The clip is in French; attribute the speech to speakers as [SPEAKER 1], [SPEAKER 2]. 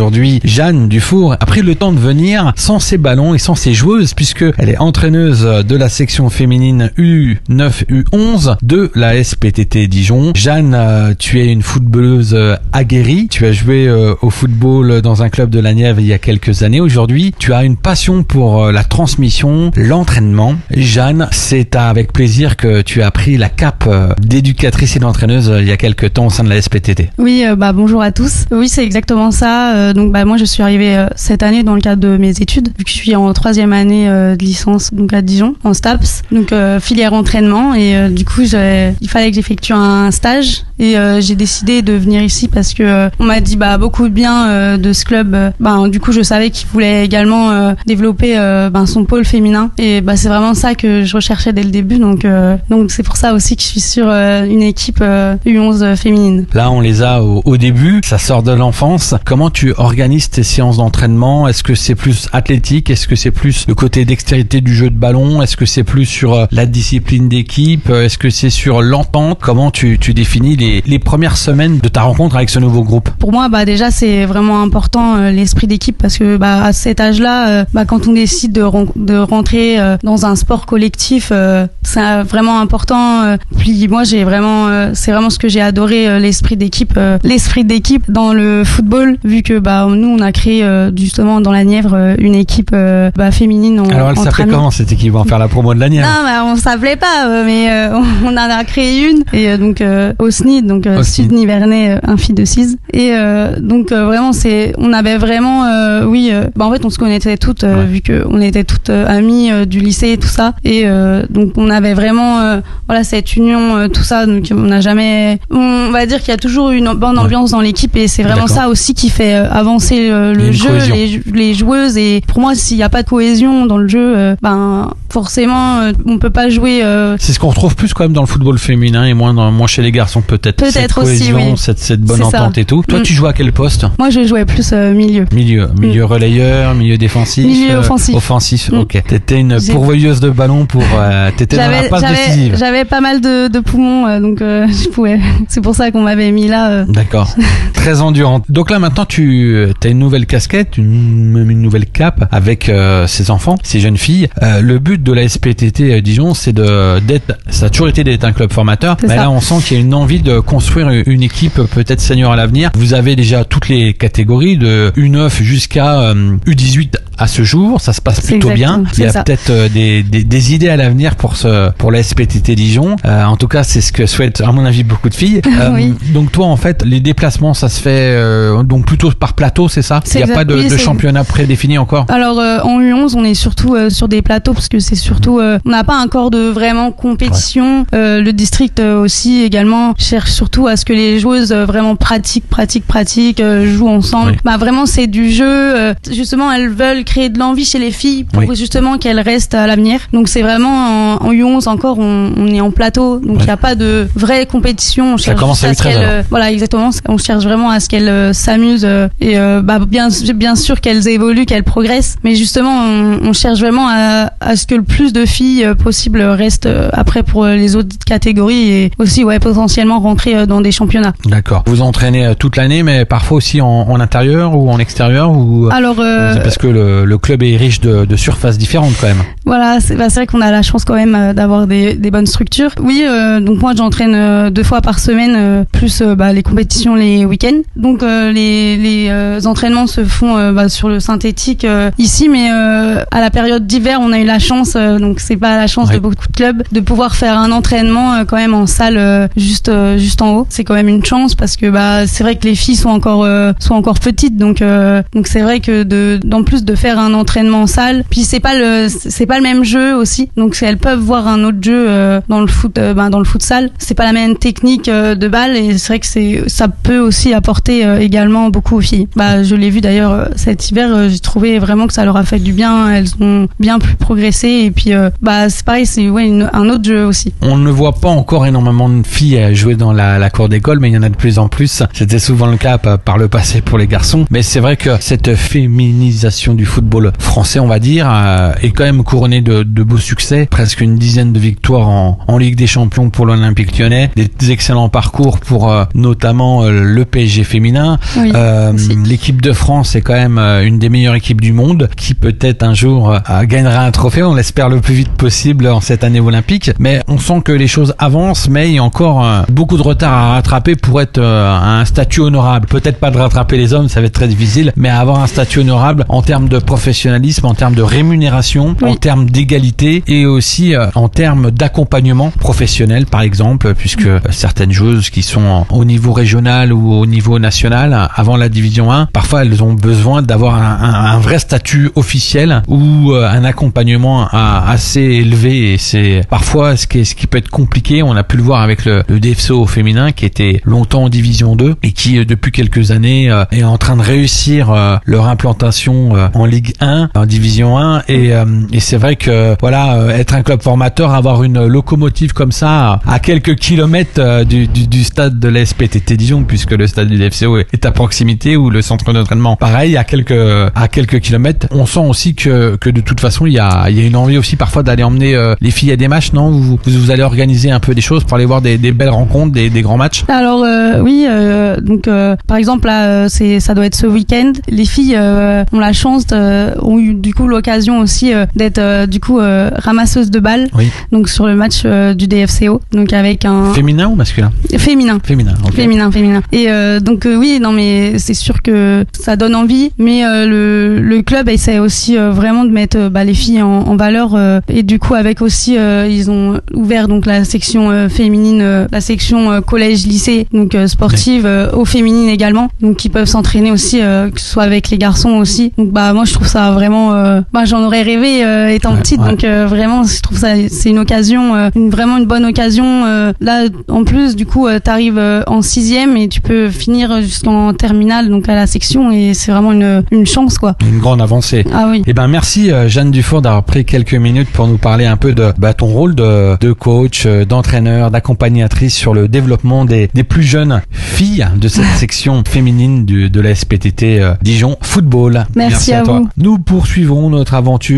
[SPEAKER 1] Aujourd'hui, Jeanne Dufour a pris le temps de venir sans ses ballons et sans ses joueuses puisque elle est entraîneuse de la section féminine U9, U11 de la SPTT Dijon. Jeanne, tu es une footballeuse aguerrie. Tu as joué au football dans un club de la Nièvre il y a quelques années. Aujourd'hui, tu as une passion pour la transmission, l'entraînement. Jeanne, c'est avec plaisir que tu as pris la cape d'éducatrice et d'entraîneuse il y a quelques temps au sein de la SPTT.
[SPEAKER 2] Oui, bonjour à tous. Oui, c'est exactement ça. Donc moi, je suis arrivée cette année dans le cadre de mes études, vu que je suis en 3e année de licence donc à Dijon, en STAPS, donc filière entraînement. Et du coup, il fallait que j'effectue un stage. Et j'ai décidé de venir ici parce que on m'a dit beaucoup de bien de ce club. Du coup, je savais qu'il voulait également développer son pôle féminin. Et c'est vraiment ça que je recherchais dès le début. Donc c'est pour ça aussi que je suis sur une équipe U11 féminine.
[SPEAKER 1] Là, on les a au début. Ça sort de l'enfance. Comment tu organises tes séances d'entraînement? Est-ce que c'est plus athlétique? Est-ce que c'est plus le côté dextérité du jeu de ballon? Est-ce que c'est plus sur la discipline d'équipe? Est-ce que c'est sur l'entente? Comment tu définis les premières semaines de ta rencontre avec ce nouveau groupe?
[SPEAKER 2] Pour moi, déjà, c'est vraiment important l'esprit d'équipe parce que à cet âge-là, quand on décide de rentrer dans un sport collectif, c'est vraiment important. Puis moi, c'est vraiment ce que j'ai adoré, l'esprit d'équipe dans le football, vu que nous on a créé justement dans la Nièvre une équipe féminine.
[SPEAKER 1] Alors elle s'appelait comment cette équipe? On va faire la promo de la Nièvre.
[SPEAKER 2] Non, on s'appelait pas, mais on en a créé une et donc au SNID, donc Sud Nivernais Infi de Cise. Et donc vraiment on avait vraiment en fait on se connaissait toutes vu que on était toutes amies du lycée et tout ça. Et donc on avait vraiment cette union, tout ça. Donc on va dire qu'il y a toujours une bonne ambiance dans l'équipe et c'est vraiment ça aussi qui fait avancer le jeu, les joueuses. Et pour moi, s'il n'y a pas de cohésion dans le jeu, forcément on peut pas jouer.
[SPEAKER 1] C'est ce qu'on retrouve plus quand même dans le football féminin et moins chez les garçons peut-être cette cohésion,
[SPEAKER 2] aussi, oui.
[SPEAKER 1] cette bonne entente et tout. Toi, tu joues à quel poste?
[SPEAKER 2] Moi, je jouais plus milieu
[SPEAKER 1] relayeur, milieu défensif,
[SPEAKER 2] milieu offensif.
[SPEAKER 1] Ok. T'étais une pourvoyeuse de ballon t'étais dans la passe décisive.
[SPEAKER 2] J'avais pas mal de poumons, donc je pouvais. C'est pour ça qu'on m'avait mis là.
[SPEAKER 1] D'accord. Très endurante. Donc là maintenant, tu as une nouvelle casquette, une nouvelle cape avec ces enfants, ces jeunes filles. Le but de la SPTT Dijon, ça a toujours été d'être un club formateur. Mais là, on sent qu'il y a une envie de construire une équipe peut-être senior à l'avenir. Vous avez déjà toutes les catégories de U9 jusqu'à U18 à ce jour. Ça se passe plutôt bien. Il y a peut-être des idées à l'avenir pour la SPTT Dijon. En tout cas, c'est ce que souhaitent, à mon avis, beaucoup de filles.
[SPEAKER 2] Oui.
[SPEAKER 1] Donc toi, en fait, les déplacements, ça se fait donc plutôt par plateau, c'est ça? Il n'y a pas de championnat prédéfini encore? Alors
[SPEAKER 2] en U11, on est surtout sur des plateaux parce que c'est surtout on n'a pas encore de vraiment compétition. Le district aussi également cherche surtout à ce que les joueuses vraiment pratiquent, jouent ensemble. Vraiment, c'est du jeu. Justement, elles veulent créer de l'envie chez les filles pour justement qu'elles restent à l'avenir. Donc c'est vraiment en U11 encore, on est en plateau, donc il n'y a pas de vraie compétition. On cherche
[SPEAKER 1] ça commence à U13.
[SPEAKER 2] Voilà, exactement. On cherche vraiment à ce qu'elles s'amusent et bien sûr qu'elles évoluent, qu'elles progressent. Mais justement, on cherche vraiment à ce que le plus de filles possible restent après pour les autres catégories et aussi potentiellement rentrer dans des championnats.
[SPEAKER 1] D'accord. Vous entraînez toute l'année, mais parfois aussi en intérieur ou en extérieur ou...
[SPEAKER 2] Alors
[SPEAKER 1] c'est parce que le club est riche de surfaces différentes quand même.
[SPEAKER 2] Voilà, c'est vrai qu'on a la chance quand même d'avoir des bonnes structures. Oui, donc moi j'entraîne 2 fois par semaine, plus les compétitions les week-ends. Donc les entraînements se font sur le synthétique ici, mais à la période d'hiver, on a eu la chance, donc c'est pas la chance de beaucoup de clubs, de pouvoir faire un entraînement quand même en salle juste en haut. C'est quand même une chance parce que c'est vrai que les filles sont encore petites, donc c'est vrai que en plus de faire un entraînement en salle, puis c'est pas le même jeu aussi, donc elles peuvent voir un autre jeu dans le futsal. C'est pas la même technique de balle et c'est vrai que ça peut aussi apporter également beaucoup aux filles. Je l'ai vu d'ailleurs cet hiver, j'ai trouvé vraiment que ça leur a fait du bien. Elles ont bien plus progressé et puis c'est pareil, c'est un autre jeu aussi.
[SPEAKER 1] On ne voit pas encore énormément de filles jouer dans la cour d'école, mais il y en a de plus en plus. C'était souvent le cas par le passé pour les garçons, mais c'est vrai que cette féminisation du football français, on va dire, est quand même couronné de beaux succès, presque une dizaine de victoires en Ligue des Champions pour l'Olympique Lyonnais, des excellents parcours pour notamment le PSG féminin.
[SPEAKER 2] Oui,
[SPEAKER 1] l'équipe de France est quand même une des meilleures équipes du monde, qui peut-être un jour gagnera un trophée, on l'espère le plus vite possible en cette année olympique, mais on sent que les choses avancent, mais il y a encore beaucoup de retard à rattraper pour être un statut honorable. Peut-être pas de rattraper les hommes, ça va être très difficile, mais avoir un statut honorable en termes de professionnalisme, en termes de rémunération,
[SPEAKER 2] oui,
[SPEAKER 1] en termes d'égalité et aussi en termes d'accompagnement professionnel, par exemple, puisque certaines joueuses qui sont au niveau régional ou au niveau national, avant la division 1, parfois elles ont besoin d'avoir un vrai statut officiel ou un accompagnement assez élevé, et c'est parfois ce qui peut être compliqué. On a pu le voir avec le DFCO féminin qui était longtemps en division 2 et qui depuis quelques années est en train de réussir leur implantation en Ligue 1, en division 1, et c'est vrai que voilà, être un club formateur, avoir une locomotive comme ça à quelques kilomètres du stade de la SPTT Dijon, puisque le stade du DFCO est à proximité, ou le centre d'entraînement pareil à quelques kilomètres, on sent aussi que de toute façon il y a une envie aussi parfois d'aller emmener les filles à des matchs, non? Vous allez organiser un peu des choses pour aller voir des belles rencontres, des grands matchs?
[SPEAKER 2] Alors oui, donc par exemple là, ça doit être ce week-end. Les filles ont la chance, ont eu du coup l'occasion aussi d'être du coup ramasseuses de balles.
[SPEAKER 1] Oui.
[SPEAKER 2] Donc sur le match du DFCO, donc avec un
[SPEAKER 1] féminin ou masculin? Féminin. Okay.
[SPEAKER 2] Féminin. Et donc oui, non mais c'est sûr que ça donne envie, mais le club essaie aussi vraiment de mettre les filles en valeur, et du coup avec aussi ils ont ouvert donc la section féminine, la section collège-lycée, donc sportive, aux féminines également, donc qui peuvent s'entraîner aussi, que ce soit avec les garçons aussi. Donc moi je trouve ça vraiment, j'en aurais rêvé étant petite, donc vraiment je trouve ça c'est une occasion, vraiment une bonne occasion. Là en plus du coup t'arrives en 6e et tu peux finir jusqu'en terminale, donc à la section, et c'est vraiment une chance quoi.
[SPEAKER 1] Une grande avancée.
[SPEAKER 2] Ah oui.
[SPEAKER 1] Et merci Jeanne Dufour d'avoir pris quelques minutes pour nous parler un peu de ton rôle de coach, d'entraîneur, d'accompagnatrice sur le développement des plus jeunes filles de cette section féminine de la SPTT Dijon Football.
[SPEAKER 2] Merci à
[SPEAKER 1] toi.
[SPEAKER 2] vous.
[SPEAKER 1] Nous poursuivrons notre aventure